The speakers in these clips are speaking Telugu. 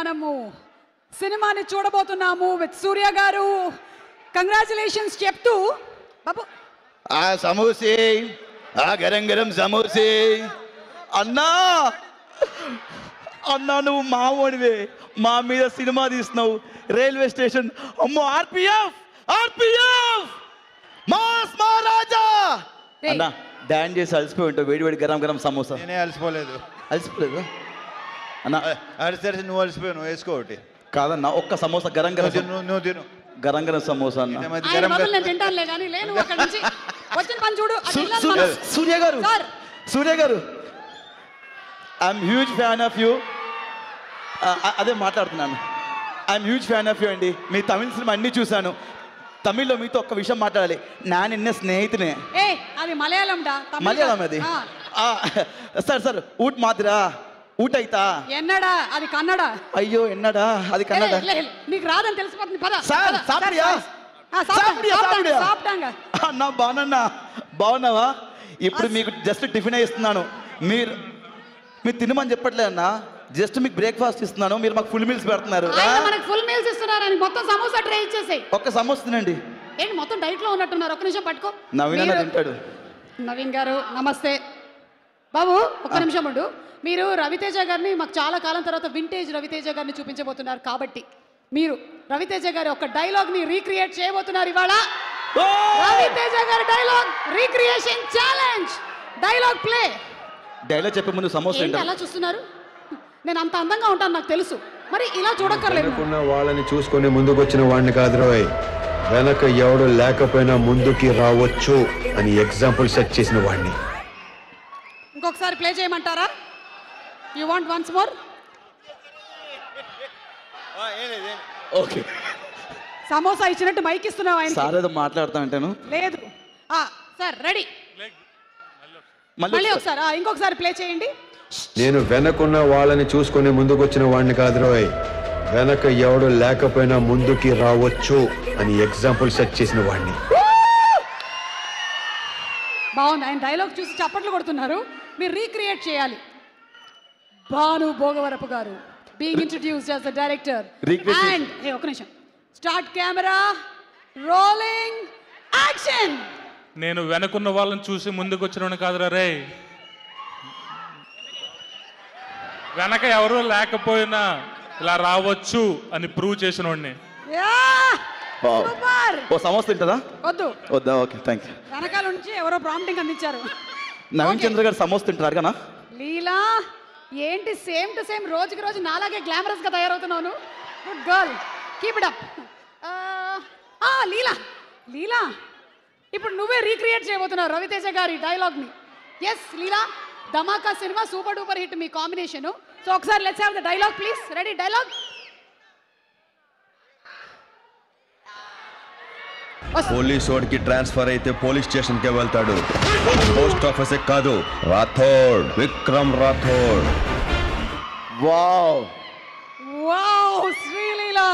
మనము సినిమాని చూడబోతున్నాము విత్ సూర్య గారు. కంగ్రాచులేషన్స్ చెప్తూ బాబు ఆ సమోసే, ఆ గరం గరం సమోసే. అన్నా అన్నా నువ్వు మావోడివే, మా మీద సినిమా తీస్తున్నావు. రైల్వే స్టేషన్ అమ్మో ఆర్పిఎఫ్ ఆర్పిఎఫ్ మాస్ మహారాజా అన్నా డాన్స్ చేసి అలసిపోయి ఉంటావు. వేడి వేడి గరం గరం సమోసా. నేనే అలసిపోలేదు. అలసిపోలేదు అన్నా? అలసి నువ్వు అలసిపోయావు, నువ్వు వేసుకో ఒకటి. కాదన్నా ఒక్క సమోసా గరం గరం నువ్వు తిను. గరం గరం సమోసా అన్న. నేను తింటానులే కానీ లేను అక్కడ నుంచి వచ్చిన పని చూడు. సూర్య గారు, సూర్య గారు, I'm huge fan of you. అదే మాట్లాడుతున్నాను. I'm huge fan of you అండి. మీ తమిళ సినిమా అన్నీ చూశాను. తమిళ్లో మీతో ఒక్క విషయం మాట్లాడాలి. నా నిన్న స్నేహితునే. అది మలయాళం డా. మలయాళం అది. సార్ సార్ ఊట్ మాదిరా ఊట అయితా ఎన్నడా అది కన్నడ. అయ్యో ఎన్నడా అది కన్నడ. నీకు రాదని తెలిసిపోతుంది పద. సార్ సాపిడియా అన్నా బాగున్నా. బాగున్నావా? ఇప్పుడు మీకు జస్ట్ టిఫిన్ ఇస్తున్నాను. మీరు తినమని చెప్పట్లే అన్నా, జస్ట్ మీకు బ్రేక్ఫాస్ట్ ఇస్తున్నాను. మీరు మాకు ఫుల్ మీల్స్ పెడుతున్నారు. మనకు ఫుల్ మీల్స్ ఇస్తున్నారని మొత్తం సమోసా ట్రై ఇచ్చేసాయి. ఒక్క సమోసా తినండి. ఏంటి మొత్తం డైట్ లో ఉన్నట్టున్నారు. ఒక్క నిమిషం పట్టుకో. నవీన్ అన్న తింటాడు. నవీన్ గారు నమస్తే. బాబు ఒక్క నిమిషం ఉండు. మీరు రవితేజ గారిని మాకు చాలా కాలం తర్వాత వింటేజ్ రవితేజ గారిని చూపించబోతున్నారు కాబట్టి మీరు రవితేజ గారి ఒక డైలాగ్ ని రీక్రియేట్ చేయబోతున్నారు ఇవాళ. రవితేజ గారి dialogue recreation challenge. Dialogue play. Dialogue చెప్పే ముందు సమోసా ఏంటి అలా చూస్తున్నారు? నేను అంత అందంగా ఉంటాను నాకు తెలుసు, మరి ఇలా చూడక్కర్లేదు. వాళ్ళని చూసుకొని ముందుకు వచ్చిన వాడిని కాదు రోయ్, వెనక ఎవడు లేకపోయినా ముందుకి రావచ్చు అని ఎగ్జాంపుల్ సెట్ చేసిన వాడిని. ఇంకొకసారి ప్లే చేయమంటారా? You want once more? Okay. Samosa ఇచ్చినట్టు మైక్ ఇస్తున్నావు ఆయన. సార్ ఏదో మాట్లాడుతా అంటాను. లేదు సార్ రెడీ. మళ్ళీ ఒకసారి ఇంకొకసారి ప్లే చేయండి. నేను వెనకున్న వాళ్ళని చూసుకొని ముందుకు వచ్చిన వాడిని కాదు రోయ్, వెనక ఎవడు లేకపోయినా ముందుకి రావచ్చు అని ఎగ్జాంపుల్ సెట్ చేసిన వాడిని. బాగుంది. ఆయన డైలాగ్ చూసి చప్పట్లు కొడుతున్నారు. మీరు రీక్రియేట్ చేయాలి. భాను భోగవరపు గారు being introduced as the director and ఒక నిమిషం స్టార్ట్ కెమెరా రోలింగ్ యాక్షన్. నేను వెనకున్న వాళ్ళని చూసి ముందుకు వచ్చిన కాదురా రే, వెనక ఎవరు లేకపోయినా ఇలా రావచ్చు అని ప్రూవ్ చేసిన వాడిని. ఓ సమోసా తింటదా? వద్దు. వద్దా? Okay thank you. వెనకాల నుంచి ఎవరో ప్రాంప్టింగ్ అందించారు. నవీన్ చంద్ర గారు సమోసా తింటారు కదా? లీలా ఏంటి సేమ్ టు సేమ్ రోజుకి రోజు నాలాగే గ్లామరస్ గా తయారవుతున్నాను. Good girl, keep it up. Leela Leela ఇప్పుడు నువ్వే రీక్రియేట్ చేయబోతున్నావు రవితేజ గారి డైలాగ్ ని. Yes Leela, Dhamaka cinema super duper hit మీ కాంబినేషన్. సో ఒకసారి let's have the dialogue please. Ready? Dialogue. Police వాడికి ట్రాన్స్ఫర్ అయితే పోలీస్ స్టేషన్ కే వెళ్తాడు, పోస్ట్ ఆఫీస్ కాదు. Rathod, Vikram Rathod. Wow wow Sreeleela.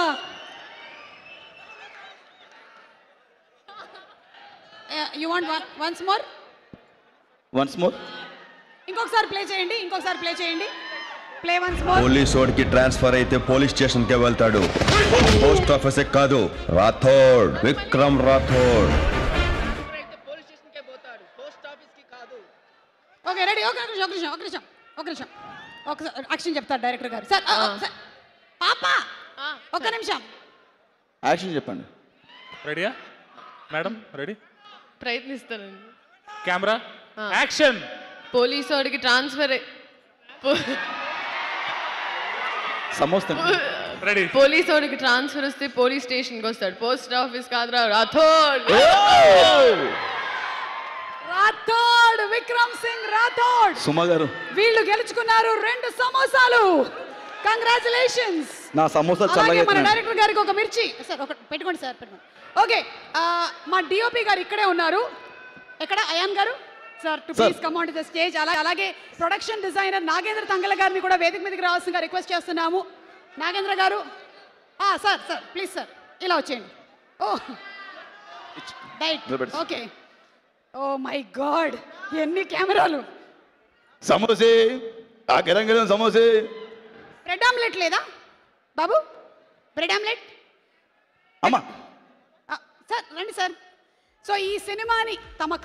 You want once more? Once more. ఇంకొకసారి ప్లే చేయండి. ఇంకొకసారి ప్లే చేయండి. Play once more. పోలీస్ వాడికి ట్రాన్స్ఫర్ అయితే పోలీస్ స్టేషన్ కే వెళ్తాడు, పోస్ట్ ఆఫీస్ కాదు. రాథోడ్, విక్రమ్ రాథోడ్. Okay ready. ఒక నిమిషం ఒకసారి యాక్షన్ చెప్తారు డైరెక్టర్ గారు. సార్ పాపా ఒక నిమిషం యాక్షన్ చెప్పండి. రెడీయా మేడం? రెడీ? ప్రయత్నిస్తానండి. Camera action. పోలీసు వాడికి ట్రాన్స్ఫర్ సమోసా రెడీ. పోలీసు వాడికి ట్రాన్స్ఫర్ వస్తే పోలీస్ స్టేషన్కి వస్తాడు, పోస్ట్ ఆఫీస్ కాదురా. రాథోడ్. రాథోడ్, విక్రమ్ సింగ్ రాథోడ్. సుమ గారు వీళ్ళు గెలుచుకున్నారు 2 సమోసాలు. కంగ్రాచులేషన్స్. నా సమోసా అలాగే మన డైరెక్టర్ గారికి ఒక మిర్చి. సార్ ఒక పెట్టుకోండి సార్, పెట్టుకోండి. ఓకే మా డిఓపి గారు ఇక్కడే ఉన్నారు. ఎక్కడ అయాన్ గారు? Sir to please come on to the stage. అలాగే ప్రొడక్షన్ డిజైనర్ నాగేంద్ర తంగల గారిని కూడా వేదిక మీదకి రావాల్సిందిగా రిక్వెస్ట్ చేస్తున్నాము. నాగేంద్ర గారు సార్ ప్లీజ్ సార్ ఇలా వచ్చేయండి. Right okay. Oh my god ఎన్ని కెమెరాలు. సమోసే, ఆ గరం గరం సమోసే. బ్రెడ్ ఆమ్లెట్ లేదా? బాబు బ్రెడ్ ఆమ్లెట్. అమ్మా సార్ రండి సార్. సో ఈ సినిమాని తమ